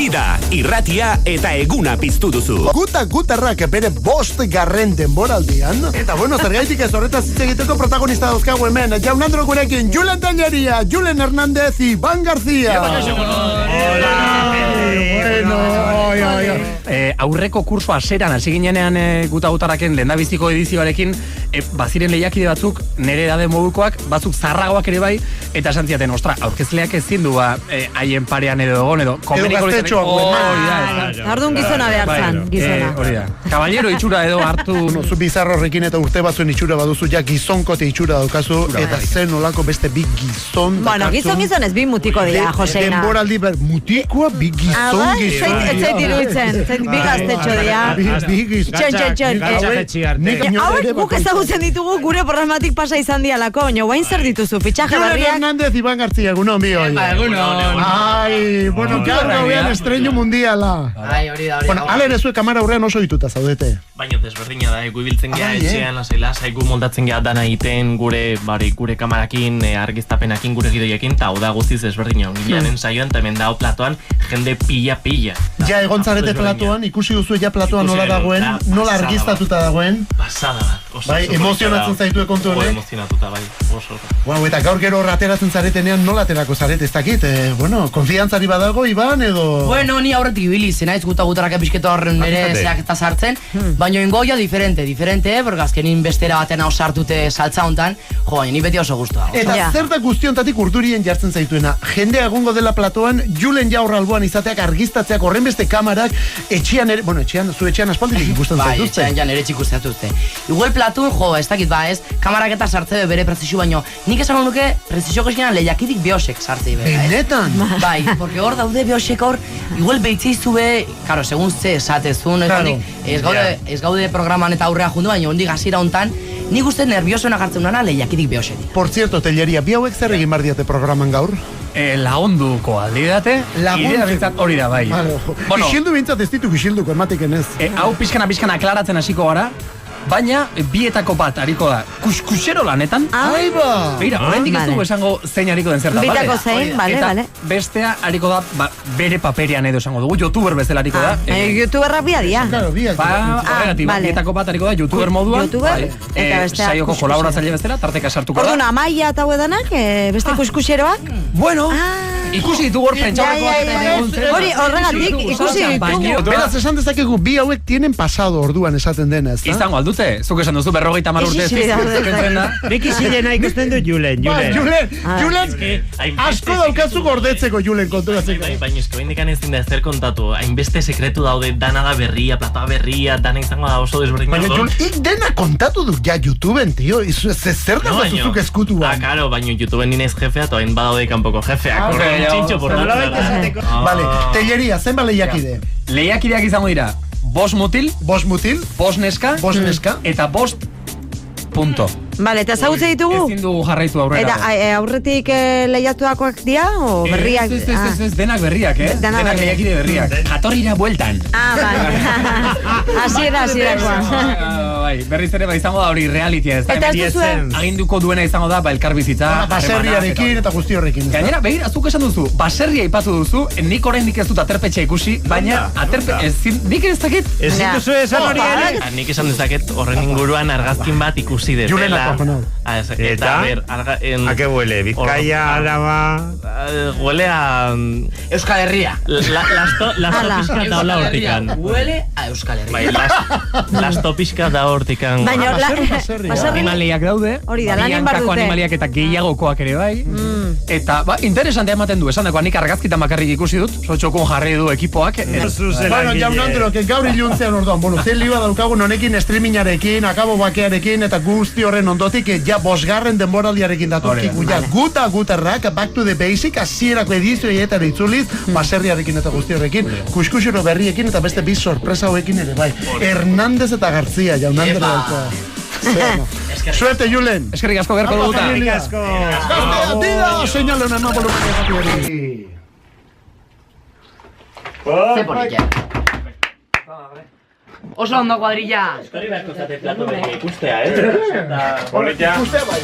Vida, irratia eta eguna piztu duzu. Gutarrak bere 5. denboraldian. Eta bueno, zergaitik ez horretaz hitz egiteko protagonista dauzkagu hemen. Jaun Andro gurekin, Julen Tellería, Julen Hernández, Iván García. Aurreko kurso aseran hasi ginenean gutarraken lehendabiziko edizioarekin baziren lehiakide batzuk nere edade modukoak, batzuk zarragoak ere bai, eta esan ziaten, ostra, aurkezleak ezin du haien parean edo egon edo Ardun gizona behar zan, gizona. Hori da. Kaballero itxura edo hartu. Zu bizarro horrekin eta urte batzuen itxura baduzu, ja gizonkote itxura daukazu, eta zen olako beste bi gizon. Bueno, gizon ez bi mutiko dira, Joseina. Denboraldi mutikoa, bi gizon. Ez zait iruditzen, bi gaztetxo dira. Bi gizon. Hauek guk ezagutzen ditugu gure programatik pasa izan dialako, baina guain zer dituzu, fitxaje Julen berriak. Hernández, Iván García, egunon bi hoi. Ai, bueno, gaur gauean estreño mundiala. Ai, hori da. Bueno, ale ere zuek kamara aurrean oso dituta zaudete. Baina desberdina da, gu ibiltzen gea etxean, lasai gu moldatzen gea dana egiten gure kamarakin, argiztapenakin, gure gidoiekin, eta hau da guztiz desberdina. Gileanen saioan, eta hemen dago platoan, jende pila. Ja, egon zarete platoan, ikusi duzu ja platoan nola dagoen, nola argiztatuta dagoen. Pasada bat. Bai, emozionatzen zaitue kontu honek. Emozionatuta, bai, oso. Wow, eta gaur gero ateratzen zaretenean nola aterako zarete, ez dakit, bueno, konfiantzari badago, Iban, edo... Bueno, ni aurretik ibili, zenaiz gutarrak episketa horren nire zeak eta sartzen, baina ingoia diferente, porque azkenin bestera baten hau sartute saltza hontan, baina ni beti oso guztua. Eta zer da guztiontatik urdurien jartzen zaituena, jendea egongo dela platoan, Julen jaur alboan izateak argiztatzeak horren beste kamarak, etxean ere, bueno, zu etxean aspalditik ikusten zaituzte. Bai, etxean ere ikusten zaituzte. Igual platun, ez dakit ez, kamarak eta sartze bere prezisio baino, nik esan duke prezisio gizkinan lehiakidik biosek sartzei bera. Benetan? Bai, porque hor daude biosek hor, igual behitzeizu be, karo, segun ze esatezun, ez gaude programan eta aurrea jundu, baina hondik hasiera hontan, nik uste nerviosoena gartzen duena lehiakidik biosetik. Por cierto, Tellería, bi hauek zer egin bardiate programan gaur? Lagunduko aldidate, idea bintzat hori da, bai. Isildu bintzat ez ditu isilduko, ematik enez. Hau pixkana aklaratzen hasiko gara, baina bietako bat hariko da kuskusero lanetan. Aiba! Beira, horrendik ez dugu esango zein hariko den zertan, bitako zein, bale. Eta bestea hariko da, bere paperean edo esango dugu, youtuber bezala hariko da. Youtuberra bia dia. Horregatik, bietako bat hariko da, youtuber moduan. Eta bestea saioko kolaboratzaile bezala, tarteka sartuko da. Orduan, Amaia eta huedanak, beste kuskuseroak? Bueno, ikusi ditugu hor pentsaurakoak. Hori, horregatik, ikusi ditugu. Beraz, esan dezakegu, bi hauek tienen pasado orduan esaten dena, ez da? Izango aldute, zuk esan duzu 50 urte. Beki zilena ikusten du Julen. Julen, asko daukazu gordetzeko Julen konturatzeko. Baina esko indikan ezin da ezer kontatu, hainbeste sekretu daude, dana da berria, platoa berria, dana izango da oso desberdin. Baina Julen, dena kontatu du ja YouTubeen, tio, zer da zuzuk eskutuan. Karo, baina YouTubeen ninez jefea, toain badaude kanpoko jefeak. Txintxo portatu. Vale, Tellería, zenba lehiakide? Lehiakideak izango dira, 5 mutil, 5 neska, eta 5 punto. Vale, eta zagutze ditugu? Ezin dugu jarraitu aurrera. Eta aurretik lehiatuakoak dira, o berriak? Ez, denak berriak, denak lehiakide berriak. Jatorrira bueltan. Bai. Hasierakoa. Berriz ere izango da hori realitia ez da. Eta ez duzuen? Aginduko duena izango da elkarbizitza. Baserriarekin eta guzti horrekin. Gainera, begira, zuk esan duzu, baserria ipatu duzu, nik oraindik ez dut aterpetxa ikusi, baina nik ez dakit. Ez dituzu esan hori ere? Nik esan dezaket horren inguruan argazkin bat ikusi dela. Eta, ¿a qué huele? ¿Bizkaia, Araba? Huele a... Euskal Herria. Lasto pixka da hola hortikan. Huele a Euskal Herria. Lasto pixka da hortikan. Baina, animaliak daude, biankako animaliak eta gehiagokoak ere bai. Eta, interesantea ematen du, esan dagoa, nik argazkitan bakarrik ikusi dut, sotxokun jarri du ekipoak. Bueno, Jaun Andro, gaur iluntzean orduan, bueno, zen liba daukagun honekin streamingarekin, akabo bakearekin, eta guzti horren ondotik, ja 5. denboraldiarekin datorkiku, ja gutarrak, back to the basic, hasierako edizioietan itzuliz, baserriarekin eta guzti horrekin, kuskusero berriekin eta beste bi sorpresa hauekin ere bai. Hernández eta García, Jaun Andro dauka. Suerte, Julen. Eskerrik asko gerko duguta. Eskerrik asko. Señale una más volumen. Ze polilla. Oso ondo kuadrilla. Eskerrik asko zate plato berri ikustea, Ikustea bai.